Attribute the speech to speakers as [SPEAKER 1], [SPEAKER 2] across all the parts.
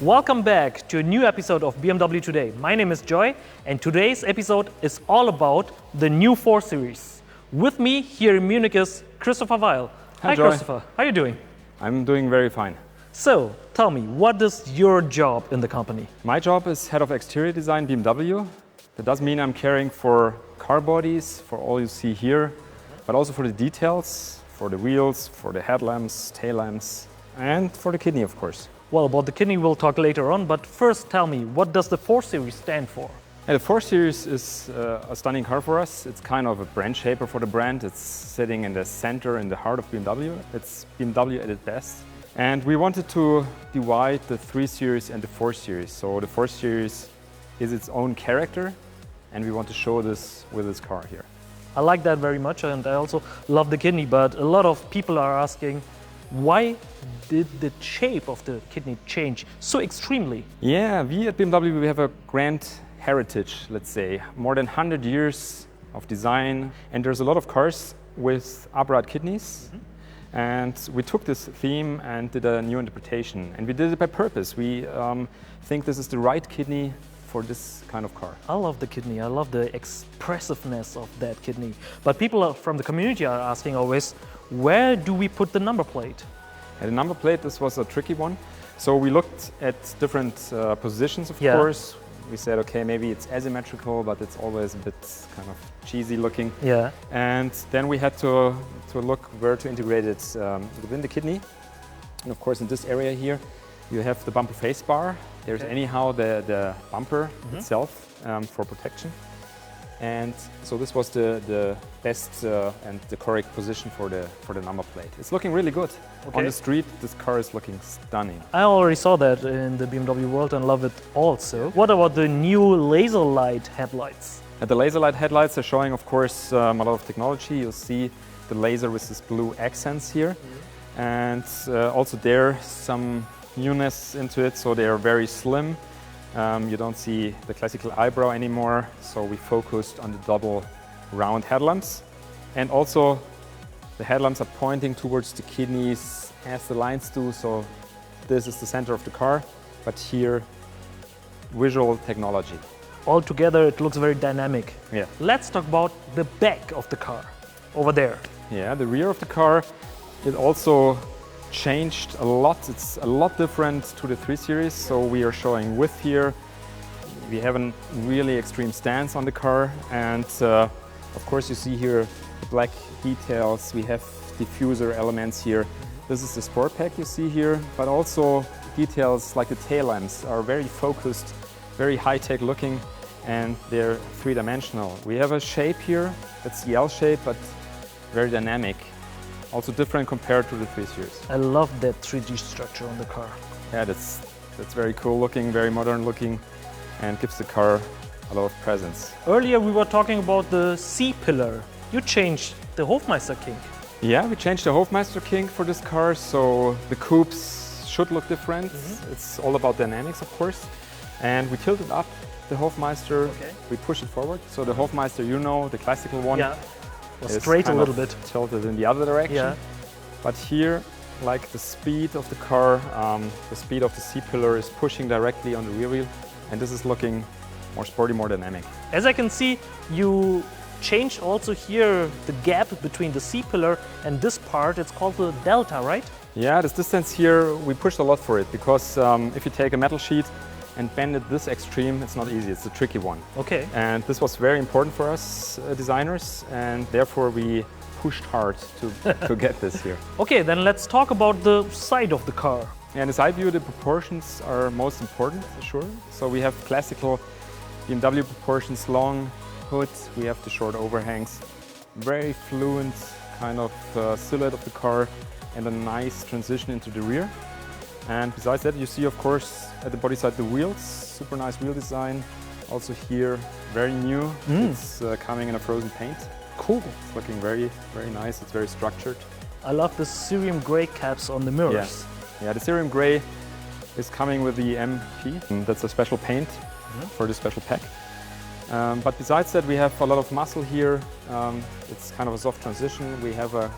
[SPEAKER 1] Welcome back to a new episode of BMW Today. My name is Joy, and today's episode is all about the new 4 Series. With me here in Munich is Christopher Weil. Hi
[SPEAKER 2] Joy.
[SPEAKER 1] Christopher, how are you doing?
[SPEAKER 2] I'm doing very fine.
[SPEAKER 1] So, tell me, what is your job in the company?
[SPEAKER 2] My job is head of exterior design BMW. That does mean I'm caring for car bodies, for all you see here, but also for the details, for the wheels, for the headlamps, tail lamps, and for the kidney, of course.
[SPEAKER 1] Well, about the kidney we'll talk later on, but first tell me, what does the 4 Series stand for?
[SPEAKER 2] The 4 Series is a stunning car for us. It's kind of a brand shaper for the brand. It's sitting in the center, in the heart of BMW. It's BMW at its best. And we wanted to divide the 3 Series and the 4 Series. So the 4 Series is its own character, and we want to show this with this car here.
[SPEAKER 1] I like that very much, and I also love the kidney, but a lot of people are asking, why did the shape of the kidney change so extremely?
[SPEAKER 2] Yeah, we at BMW, we have a grand heritage, let's say. More than 100 years of design, and there's a lot of cars with upright kidneys. And we took this theme and did a new interpretation, and we did it by purpose. We think this is the right kidney for this kind of car.
[SPEAKER 1] I love the kidney. I love the expressiveness of that kidney. But people from the community are asking always, where do we put the number plate?
[SPEAKER 2] And the number plate, this was a tricky one. So we looked at different positions, of
[SPEAKER 1] Yeah.
[SPEAKER 2] course. We said, okay, maybe it's asymmetrical, but it's always a bit kind of cheesy looking.
[SPEAKER 1] Yeah.
[SPEAKER 2] And then we had to look where to integrate it within the kidney. And of course, in this area here, you have the bumper face bar. There's anyhow the bumper itself for protection. And so this was the best and the correct position for the number plate. It's looking really good.
[SPEAKER 1] Okay.
[SPEAKER 2] On the street, this car is looking stunning.
[SPEAKER 1] I already saw that in the BMW world and love it also. What about the new laser light headlights?
[SPEAKER 2] And the laser light headlights are showing, of course, a lot of technology. You'll see the laser with this blue accents here. And also there some newness into it, so they are very slim. You don't see the classical eyebrow anymore, so we focused on the double round headlamps. And also the headlamps are pointing towards the kidneys as the lines do, so this is the center of the car, but here visual technology.
[SPEAKER 1] Altogether, it looks very dynamic.
[SPEAKER 2] Yeah.
[SPEAKER 1] Let's talk about the back of the car, over there.
[SPEAKER 2] Yeah, the rear of the car, it also changed a lot. It's a lot different to the 3 Series. So we are showing width here. We have a really extreme stance on the car. And of course you see here the black details. We have diffuser elements here. This is the sport pack you see here, but also details like the tail lamps are very focused, very high-tech looking, and they're 3-dimensional. We have a shape here that's the L shape, but very dynamic. Also different compared to the 3 Series.
[SPEAKER 1] I love that 3D structure on the car.
[SPEAKER 2] Yeah, that's very cool looking, very modern looking, and gives the car a lot of presence.
[SPEAKER 1] Earlier we were talking about the C-pillar. You changed the Hofmeister kink.
[SPEAKER 2] Yeah, we changed the Hofmeister kink for this car, so the coupes should look different. It's all about dynamics, of course. And we tilted up the Hofmeister, we push it forward. So the Hofmeister, you know, the classical one,
[SPEAKER 1] was straight a little bit.
[SPEAKER 2] Tilted in the other direction.
[SPEAKER 1] Yeah.
[SPEAKER 2] But here, like the speed of the car, the speed of the C-pillar is pushing directly on the rear wheel, and this is looking more sporty, more dynamic.
[SPEAKER 1] As I can see, you changed also here the gap between the C-pillar and this part. It's called the delta, right?
[SPEAKER 2] Yeah, this distance here, we pushed a lot for it, because if you take a metal sheet and bend it this extreme, it's not easy, it's a tricky one.
[SPEAKER 1] Okay.
[SPEAKER 2] And this was very important for us designers, and therefore we pushed hard to get this here.
[SPEAKER 1] Okay, then let's talk about the side of the car.
[SPEAKER 2] And as I view, the proportions are most important, for sure. So we have classical BMW proportions, long hood, we have the short overhangs, very fluent kind of silhouette of the car, and a nice transition into the rear. And besides that, you see, of course, at the body side the wheels, super nice wheel design. Also here, very new. It's coming in a frozen paint.
[SPEAKER 1] Cool.
[SPEAKER 2] It's looking very, very nice. It's very structured.
[SPEAKER 1] I love the cerium gray caps on the mirrors.
[SPEAKER 2] Yeah, the cerium gray is coming with the MP. And that's a special paint for the special pack. But besides that, we have a lot of muscle here. It's kind of a soft transition. We have a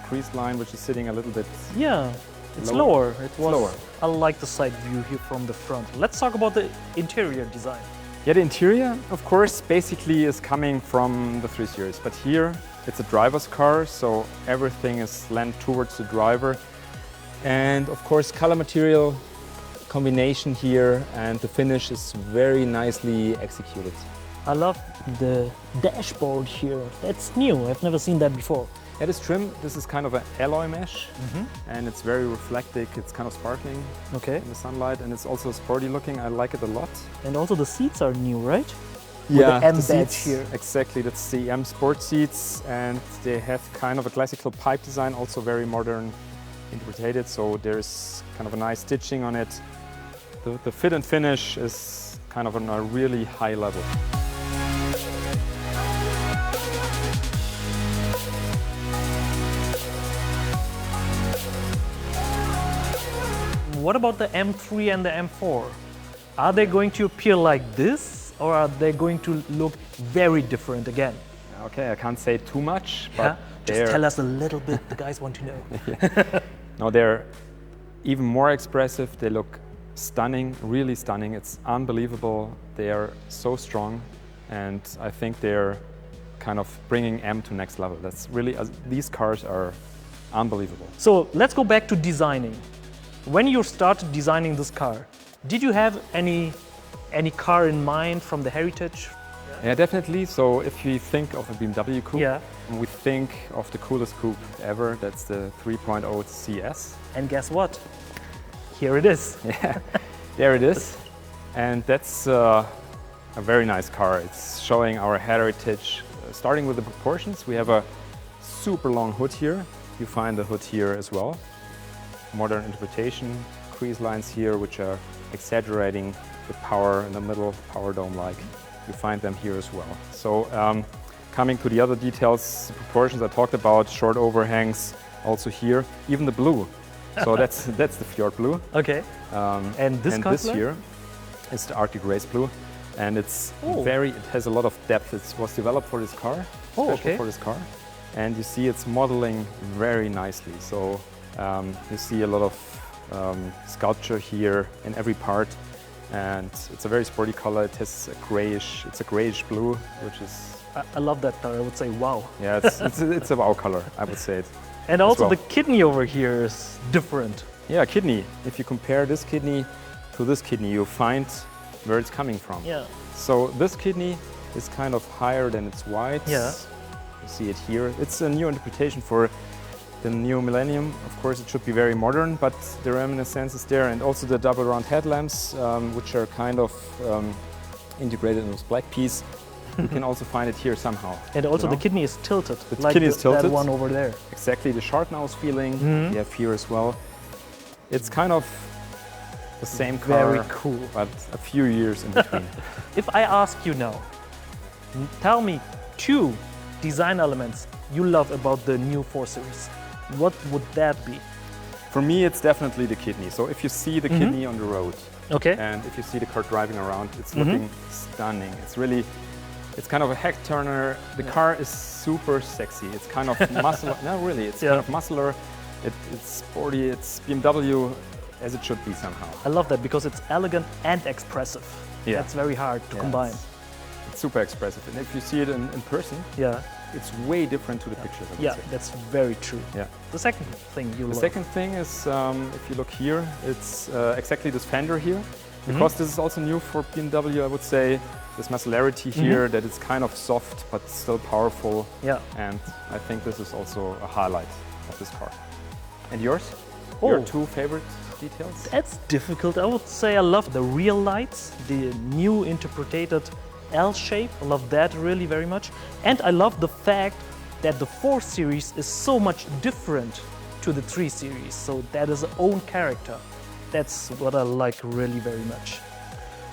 [SPEAKER 2] crease line which is sitting a little bit
[SPEAKER 1] It's lower. It was
[SPEAKER 2] lower.
[SPEAKER 1] I like the side view here from the front. Let's talk about the interior design.
[SPEAKER 2] Yeah, the interior, of course, basically is coming from the 3 Series, but here it's a driver's car, so everything is lent towards the driver. And of course, color material combination here, and the finish is very nicely executed.
[SPEAKER 1] I love the dashboard here. That's new. I've never seen that before.
[SPEAKER 2] Yeah, this trim, this is kind of an alloy mesh, and it's very reflective. It's kind of sparkling
[SPEAKER 1] Okay.
[SPEAKER 2] in the sunlight, and it's also sporty looking. I like it a lot.
[SPEAKER 1] And also the seats are new, right?
[SPEAKER 2] Yeah,
[SPEAKER 1] the M badge
[SPEAKER 2] seats,
[SPEAKER 1] here.
[SPEAKER 2] exactly. That's the M Sport seats, and they have kind of a classical pipe design, also very modern interpreted. So there's kind of a nice stitching on it. The fit and finish is kind of on a really high level.
[SPEAKER 1] What about the M3 and the M4? Are they going to appear like this, or are they going to look very different again?
[SPEAKER 2] Okay, I can't say too much, but
[SPEAKER 1] Yeah? Just
[SPEAKER 2] they're-
[SPEAKER 1] tell us a little bit, the guys want to know.
[SPEAKER 2] No, they're even more expressive. They look stunning, really stunning. It's unbelievable. They are so strong, and I think they're kind of bringing M to next level. That's really, these cars are unbelievable.
[SPEAKER 1] So let's go back to designing. When you started designing this car, did you have any car in mind from the heritage?
[SPEAKER 2] Yeah, definitely. So if we think of a BMW coupe,
[SPEAKER 1] Yeah.
[SPEAKER 2] we think of the coolest coupe ever. That's the 3.0 CS.
[SPEAKER 1] And guess what? Here it is.
[SPEAKER 2] Yeah, there it is. And that's a very nice car. It's showing our heritage. Starting with the proportions, we have a super long hood here. You find the hood here as well. Modern interpretation, crease lines here, which are exaggerating the power in the middle, power dome-like. You find them here as well. So coming to the other details, the proportions I talked about, short overhangs, also here, even the blue. So that's the Fjord blue.
[SPEAKER 1] Okay. And this color?
[SPEAKER 2] this here is the Arctic Race blue, and it's
[SPEAKER 1] Oh.
[SPEAKER 2] it has a lot of depth. It was developed for this car,
[SPEAKER 1] Oh,
[SPEAKER 2] especially
[SPEAKER 1] okay.
[SPEAKER 2] for this car, and you see it's modeling very nicely. So you see a lot of sculpture here in every part, and it's a very sporty color. It has it's a grayish blue, which is
[SPEAKER 1] I love that color. I would say wow.
[SPEAKER 2] yeah, it's a wow color. I would say it.
[SPEAKER 1] And also
[SPEAKER 2] well.
[SPEAKER 1] the kidney over here is different.
[SPEAKER 2] Yeah, kidney. If you compare this kidney to this kidney, you find where it's coming from.
[SPEAKER 1] Yeah.
[SPEAKER 2] So this kidney is kind of higher than its white.
[SPEAKER 1] Yeah.
[SPEAKER 2] You see it here. It's a new interpretation for the new millennium. Of course, it should be very modern, but the reminiscence is there. And also the double round headlamps, which are kind of integrated in this black piece. You can also find it here somehow.
[SPEAKER 1] And also
[SPEAKER 2] you know?
[SPEAKER 1] the kidney is tilted.
[SPEAKER 2] The
[SPEAKER 1] like
[SPEAKER 2] kidney is tilted.
[SPEAKER 1] That one over there.
[SPEAKER 2] Exactly, the sharp nose feeling
[SPEAKER 1] Mm-hmm.
[SPEAKER 2] you have here as well. It's kind of the same car,
[SPEAKER 1] Very cool.
[SPEAKER 2] but a few years in between.
[SPEAKER 1] If I ask you now, tell me 2 design elements you love about the new 4 Series, what would that be?
[SPEAKER 2] For me, it's definitely the kidney. So if you see the kidney on the road,
[SPEAKER 1] Okay.
[SPEAKER 2] and if you see the car driving around, it's looking stunning. It's kind of a heck turner. The car is super sexy. It's kind of muscular. No, really, it's kind of muscular. It's sporty. It's BMW as it should be somehow.
[SPEAKER 1] I love that because it's elegant and expressive.
[SPEAKER 2] Yeah.
[SPEAKER 1] That's very hard to
[SPEAKER 2] Yeah,
[SPEAKER 1] combine.
[SPEAKER 2] It's super expressive. And if you see it in person,
[SPEAKER 1] Yeah.
[SPEAKER 2] it's way different to the pictures. I would
[SPEAKER 1] Yeah,
[SPEAKER 2] say.
[SPEAKER 1] that's very true.
[SPEAKER 2] Yeah.
[SPEAKER 1] The second thing you
[SPEAKER 2] The
[SPEAKER 1] love.
[SPEAKER 2] second thing is, if you look here, it's exactly this fender here. Because this is also new for BMW, I would say, this muscularity here, that it's kind of soft but still powerful.
[SPEAKER 1] Yeah.
[SPEAKER 2] And I think this is also a highlight of this car. And yours?
[SPEAKER 1] Oh.
[SPEAKER 2] Your 2 favorite details?
[SPEAKER 1] That's difficult. I would say I love the real lights, the new interpreted L shape. I love that really very much. And I love the fact that the 4 Series is so much different to the 3 Series. So that is its own character. That's what I like really very much.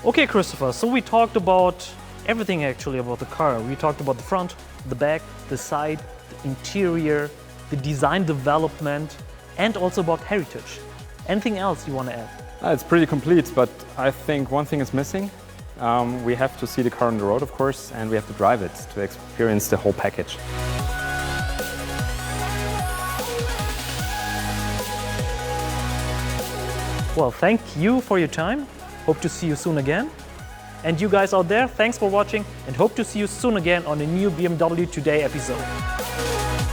[SPEAKER 1] Okay, Christopher, so we talked about everything actually about the car. We talked about the front, the back, the side, the interior, the design development, and also about heritage. Anything else you want to add?
[SPEAKER 2] It's pretty complete, but I think one thing is missing. We have to see the car on the road, of course, and we have to drive it to experience the whole package.
[SPEAKER 1] Well, thank you for your time. Hope to see you soon again. And you guys out there, thanks for watching and hope to see you soon again on a new BMW Today episode.